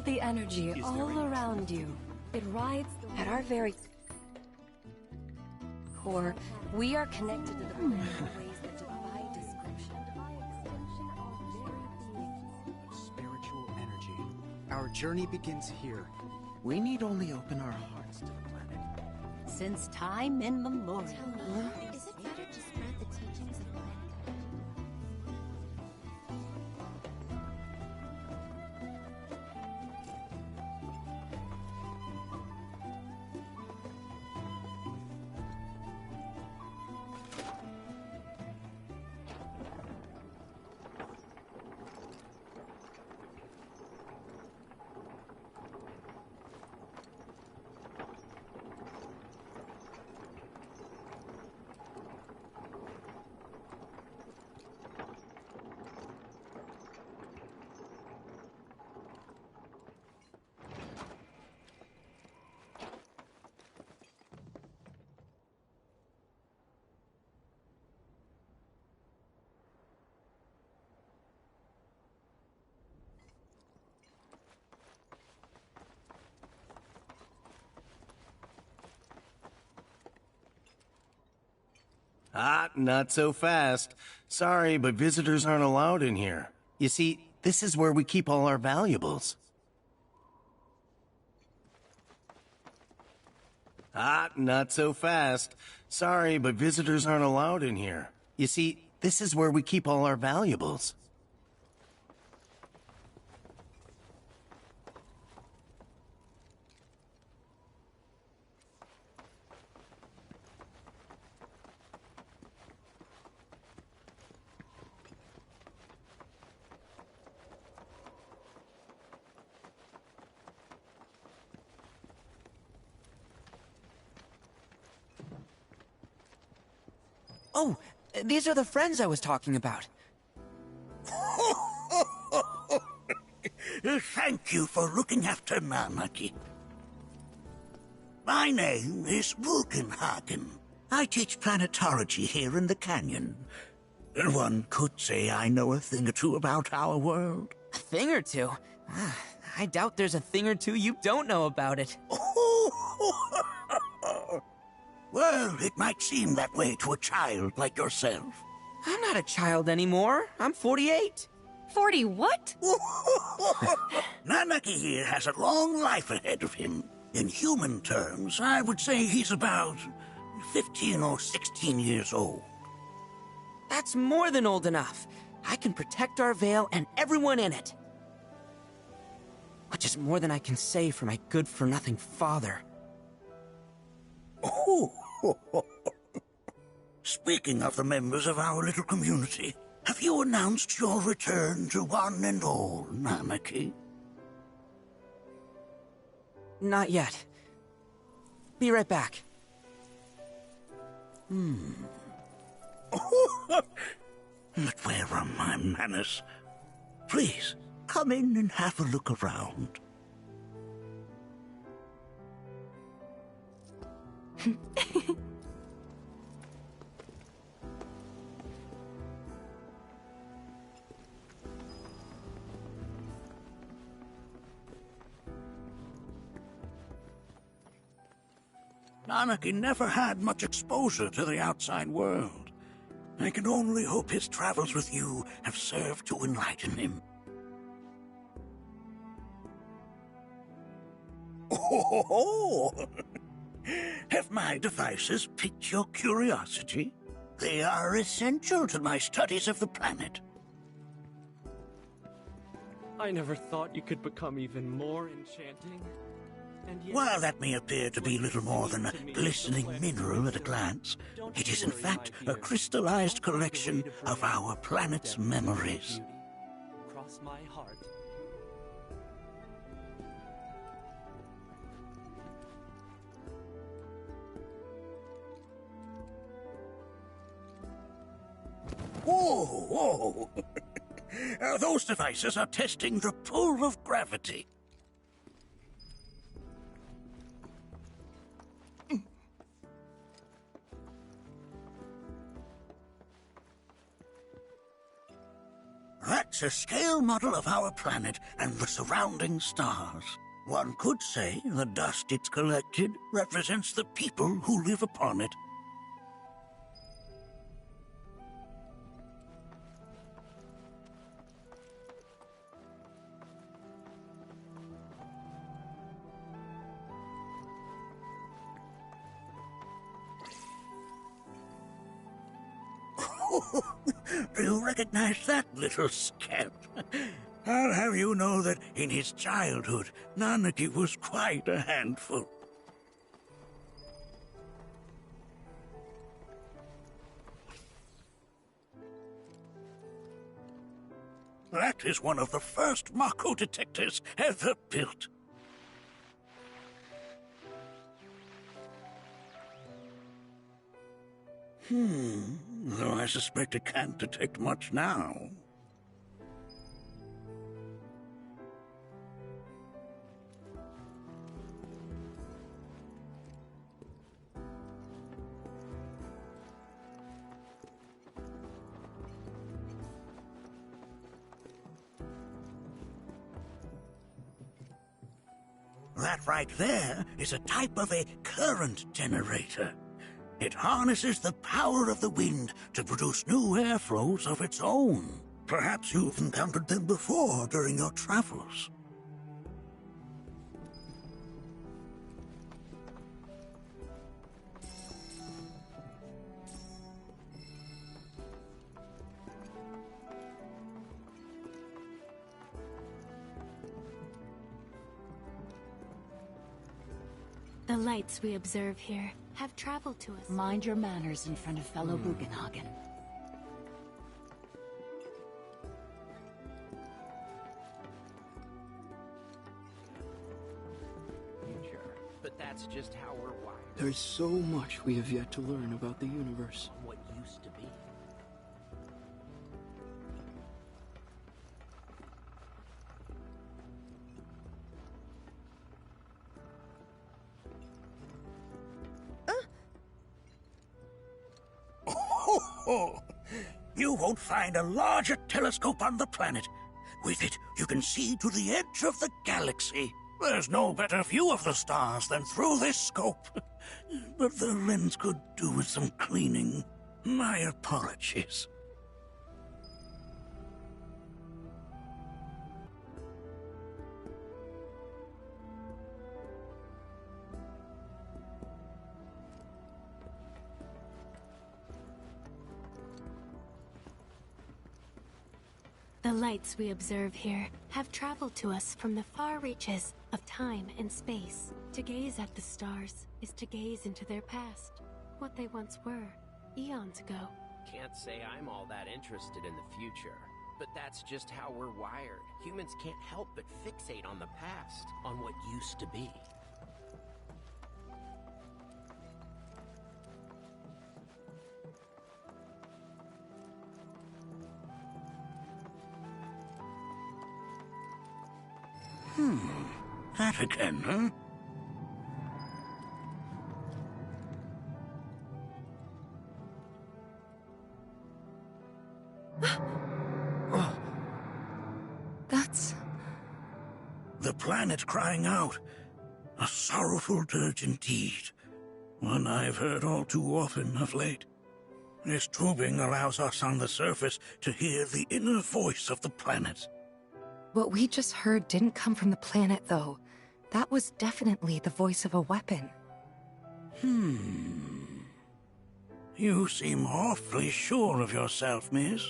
the energy all around you. It rides at our very core. We are connected to the planet in ways that defy description. Spiritual energy. Our journey begins here. We need only open our hearts to the planet. Since time immemorial. Is it better to spread the teachings of planet? Ah, not so fast. Sorry, but visitors aren't allowed in here. You see, this is where we keep all our valuables. Ah, not so fast. Sorry, but visitors aren't allowed in here. You see, this is where we keep all our valuables. Oh, these are the friends I was talking about. Thank you for looking after Nanaki. My name is Bugenhagen. I teach planetology here in the canyon. One could say I know a thing or two about our world. A thing or two? I doubt there's a thing or two you don't know about it. Well, it might seem that way to a child like yourself. I'm not a child anymore. I'm 48. 40 what? Nanaki here has a long life ahead of him. In human terms, I would say he's about 15 or 16 years old. That's more than old enough. I can protect our Vale and everyone in it. Which is more than I can say for my good-for-nothing father. Speaking of the members of our little community, have you announced your return to one and all, Nanaki? Not yet. Be right back. But where are my manners? Please, come in and have a look around. Nanaki never had much exposure to the outside world. I can only hope his travels with you have served to enlighten him. Oh! Have my devices piqued your curiosity? They are essential to my studies of the planet. I never thought you could become even more enchanting. And yet, While that may appear to be little more than a glistening mineral at a glance, it is in fact a crystallized collection of our planet's memories. cross my heart. Whoa, whoa! Those devices are testing the pull of gravity. That's It's a scale model of our planet and the surrounding stars. One could say the dust it's collected represents the people who live upon it. Do you recognize that little scamp? I'll have you know that in his childhood, Nanaki was quite a handful. That is one of the first Mako detectors ever built. Though I suspect it can't detect much now. That right there is a type of a current generator. It harnesses the power of the wind to produce new airflows of its own. Perhaps you've encountered them before during your travels. The lights we observe here have traveled to us. Mind your manners in front of fellow Bugenhagen. But that's just how we're wired. There's so much we have yet to learn about the universe. What used to be. You won't find a larger telescope on the planet. With it, you can see to the edge of the galaxy. There's no better view of the stars than through this scope. But the lens could do with some cleaning. My apologies. The lights we observe here have traveled to us from the far reaches of time and space. To gaze at the stars is to gaze into their past, what they once were, eons ago. Can't say I'm all that interested in the future. But that's just how we're wired. Humans can't help but fixate on the past, on what used to be. That again, huh? That's... The planet crying out. A sorrowful dirge indeed. One I've heard all too often of late. This tubing allows us on the surface to hear the inner voice of the planet. What we just heard didn't come from the planet, though. That was definitely the voice of a weapon. You seem awfully sure of yourself, miss.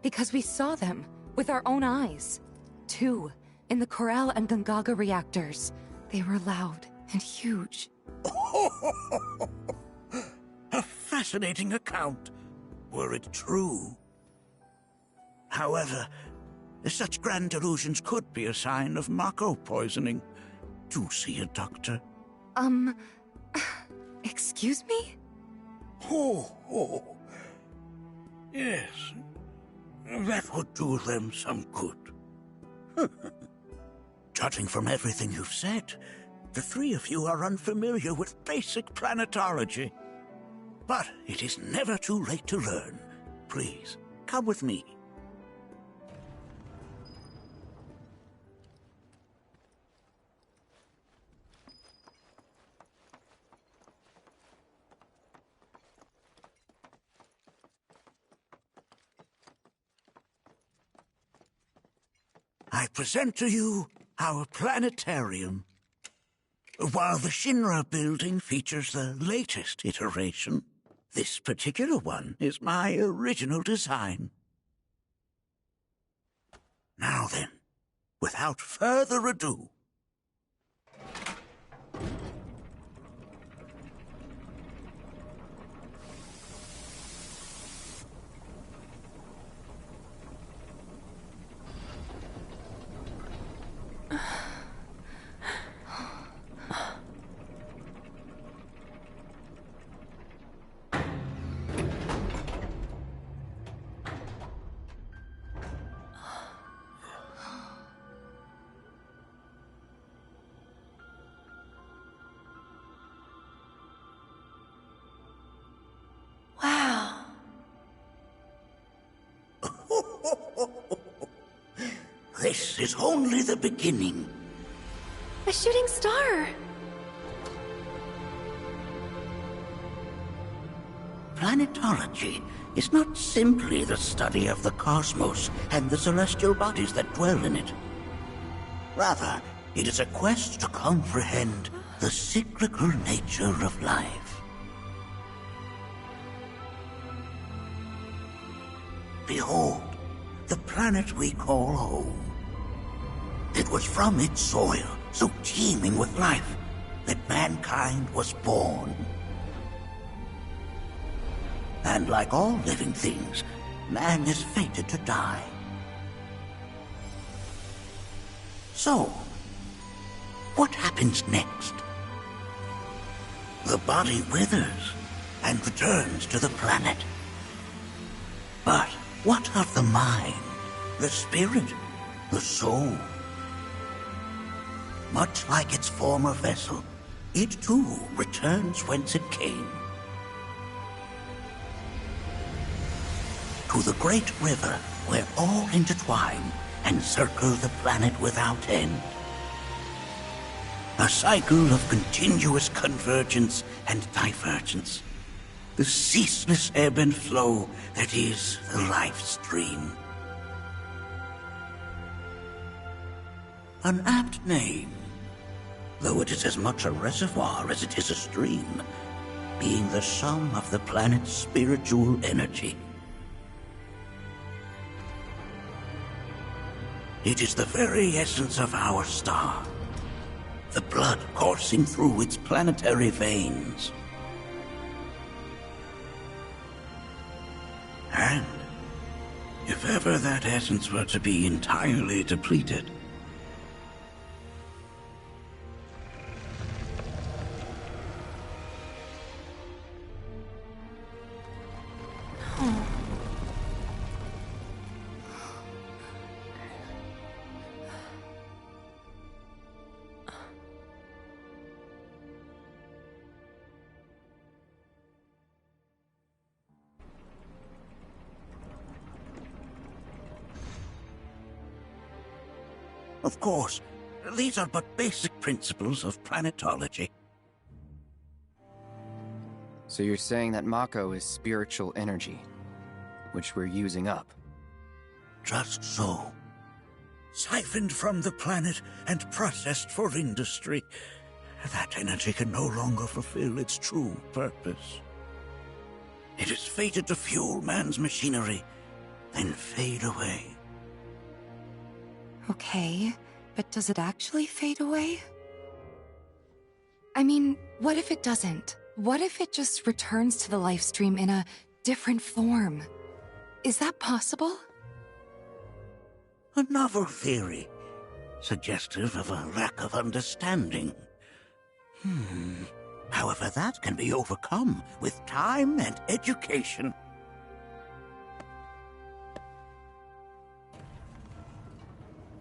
Because we saw them, with our own eyes. 2, in the Corel and Gungaga reactors. They were loud and huge. A fascinating account, were it true. However, such grand delusions could be a sign of Mako poisoning. Do see a doctor. Excuse me? Oh. Yes. That would do them some good. Judging from everything you've said, the 3 of you are unfamiliar with basic planetology. But it is never too late to learn. Please, come with me. I present to you our planetarium. While the Shinra building features the latest iteration, this particular one is my original design. Now then, without further ado, Wow. this is only the beginning. A shooting star! Planetology is not simply the study of the cosmos and the celestial bodies that dwell in it. Rather, it is a quest to comprehend the cyclical nature of life. Behold, the planet we call home. It was from its soil, so teeming with life, that mankind was born. And like all living things, man is fated to die. So, what happens next? The body withers and returns to the planet. But what of the mind, the spirit, the soul? Much like its former vessel, it too returns whence it came. To the great river where all intertwine and circle the planet without end. A cycle of continuous convergence and divergence. The ceaseless ebb and flow that is the life stream. An apt name, though it is as much a reservoir as it is a stream, being the sum of the planet's spiritual energy. It is the very essence of our star, the blood coursing through its planetary veins. And if ever that essence were to be entirely depleted, of course, these are but basic principles of planetology. So you're saying that Mako is spiritual energy, which we're using up? Just so. Siphoned from the planet and processed for industry, that energy can no longer fulfill its true purpose. It is fated to fuel man's machinery, then fade away. Okay, but does it actually fade away? I mean, what if it doesn't? What if it just returns to the life stream in a different form? Is that possible? A novel theory, suggestive of a lack of understanding. However, that can be overcome with time and education.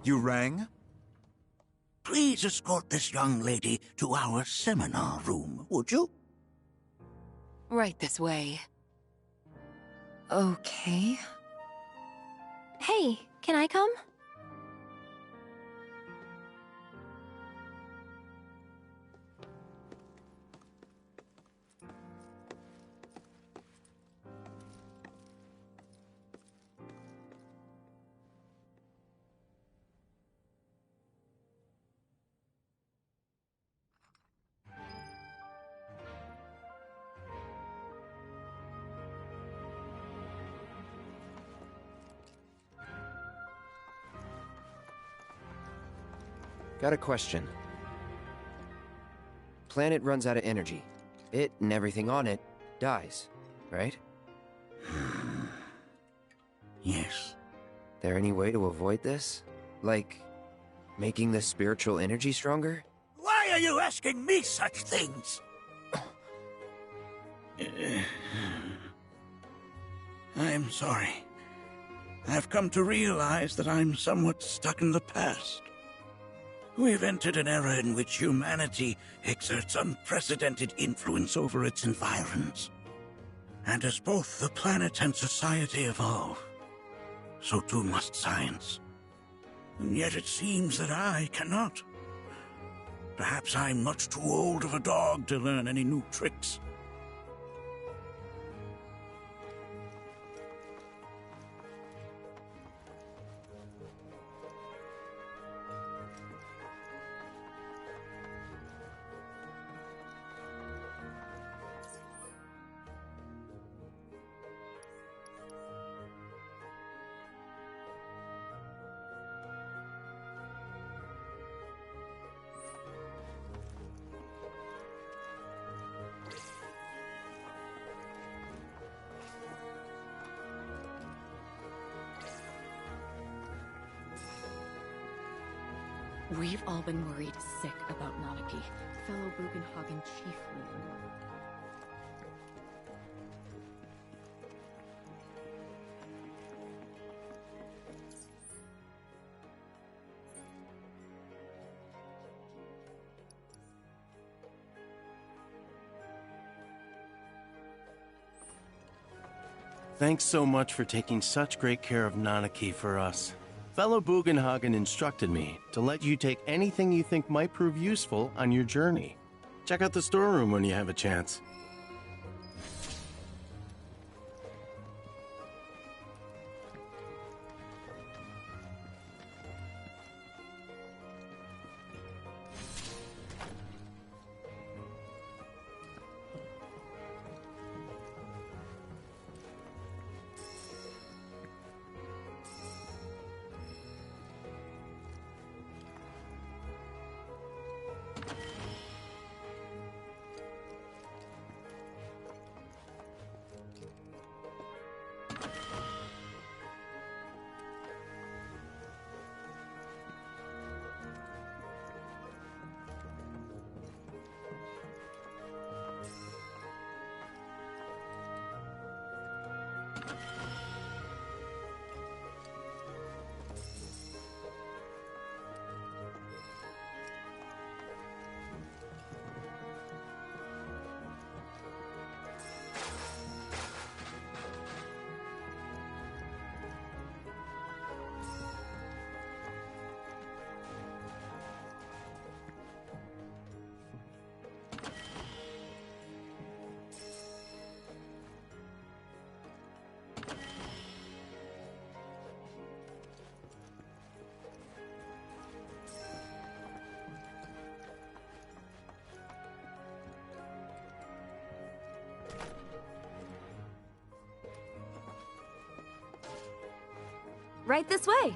You rang? Please escort this young lady to our seminar room, would you? Right this way. Okay. Hey, can I come? Got a question. Planet runs out of energy. It and everything on it dies, right? Yes. There any way to avoid this? Like, making the spiritual energy stronger? Why are you asking me such things? I'm sorry. I've come to realize that I'm somewhat stuck in the past. We've entered an era in which humanity exerts unprecedented influence over its environs. And as both the planet and society evolve, so too must science. And yet it seems that I cannot. Perhaps I'm much too old of a dog to learn any new tricks. We've all been worried sick about Nanaki, fellow Bugenhagen chiefly. Thanks so much for taking such great care of Nanaki for us. Fellow Bugenhagen instructed me to let you take anything you think might prove useful on your journey. Check out the storeroom when you have a chance. Right this way.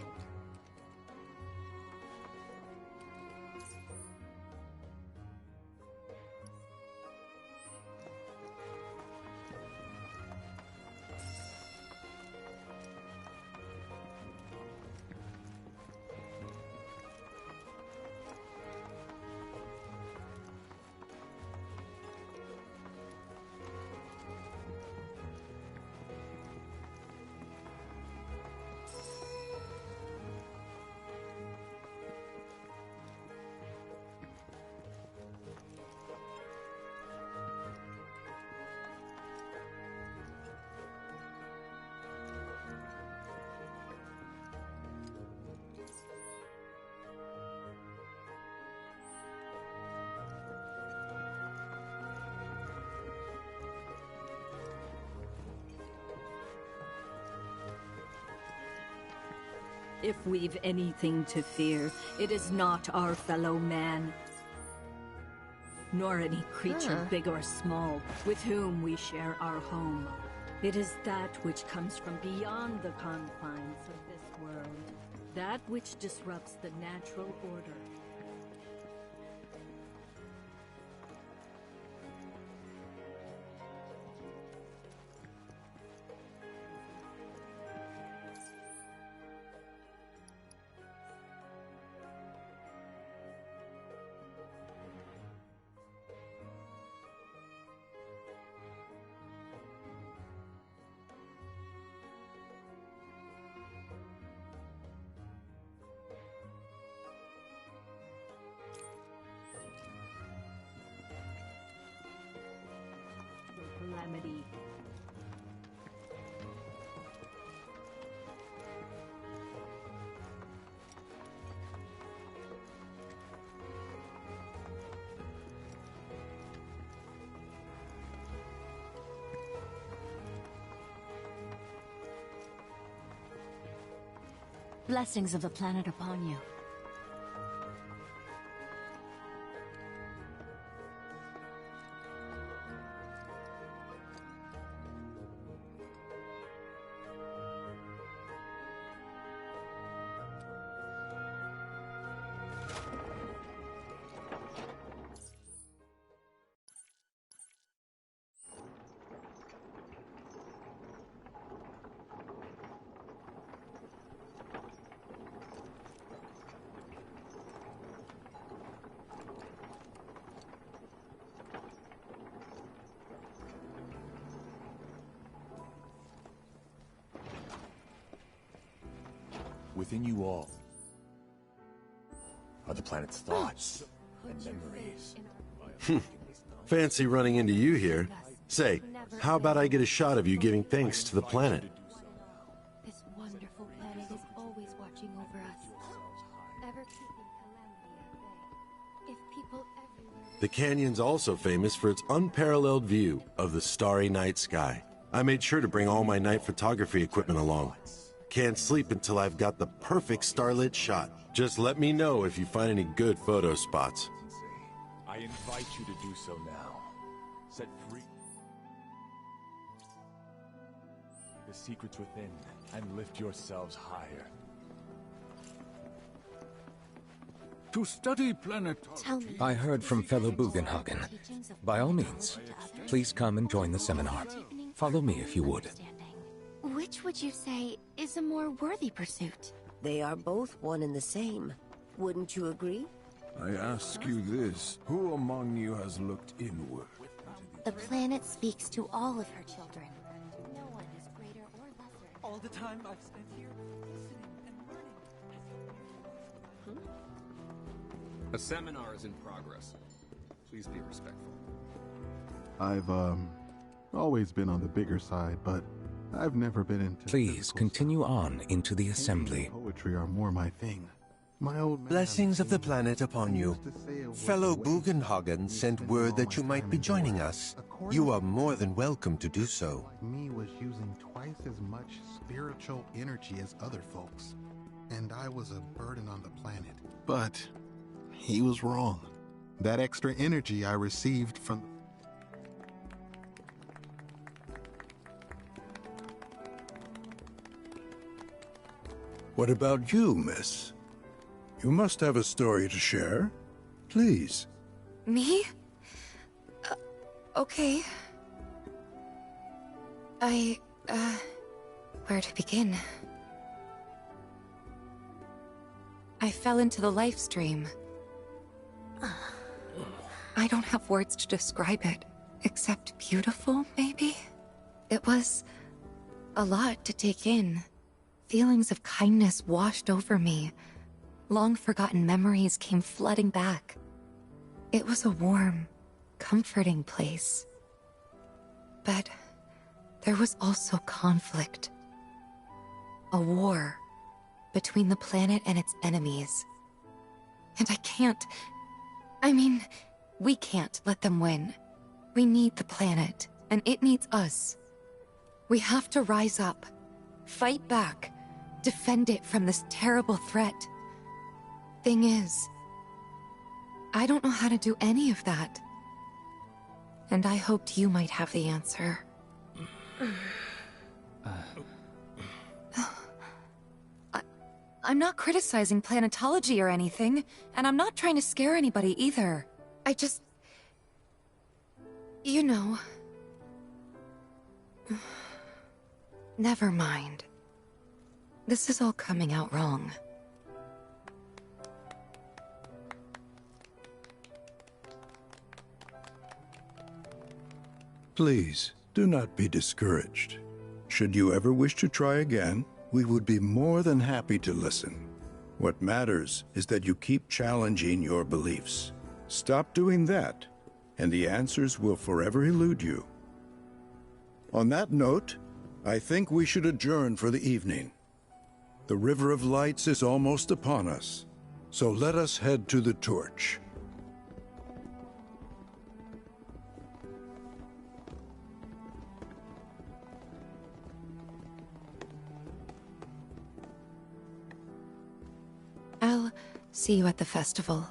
If we've anything to fear, it is not our fellow man, nor any creature big or small, with whom we share our home. It is that which comes from beyond the confines of this world, that which disrupts the natural order. Blessings of the planet upon you. Within you all are the planet's thoughts and memories. Fancy running into you here. Say, how about I get a shot of you giving thanks to the planet? This wonderful planet is always watching over us, ever keeping calamity at bay. If people everywhere... The canyon's also famous for its unparalleled view of the starry night sky. I made sure to bring all my night photography equipment along. Can't sleep until I've got the perfect starlit shot. Just let me know if you find any good photo spots. I invite you to do so now. Set free the secrets within and lift yourselves higher. To study planet. I heard from fellow Bugenhagen. By all means, please come and join the seminar. Follow me if you would. Which would you say is a more worthy pursuit? They are both one and the same. Wouldn't you agree? I ask you this, who among you has looked inward? The planet speaks to all of her children. No one is greater or lesser. All the time I've spent here, listening and learning. A seminar is in progress. Please be respectful. I've, always been on the bigger side, but I've never been into... Please continue on into the assembly. Poetry are more my thing. My old man... Blessings of the planet upon you. Fellow Bugenhagen sent word that you might be joining us. You are more than welcome to do so. Me was using twice as much spiritual energy as other folks, and I was a burden on the planet. But he was wrong. That extra energy I received from... What about you, miss? You must have a story to share. Please. Me? Okay. Where to begin? I fell into the life stream. I don't have words to describe it, except beautiful, maybe? It was a lot to take in. Feelings of kindness washed over me. Long-forgotten memories came flooding back. It was a warm, comforting place. But there was also conflict. A war between the planet and its enemies. And we can't let them win. We need the planet, and it needs us. We have to rise up, fight back, defend it from this terrible threat. Thing is, I don't know how to do any of that. And I hoped you might have the answer. I'm not criticizing planetology or anything, and I'm not trying to scare anybody either. I just... You know... Never mind. This is all coming out wrong. Please, do not be discouraged. Should you ever wish to try again, we would be more than happy to listen. What matters is that you keep challenging your beliefs. Stop doing that, and the answers will forever elude you. On that note, I think we should adjourn for the evening. The River of Lights is almost upon us, so let us head to the torch. See you at the festival.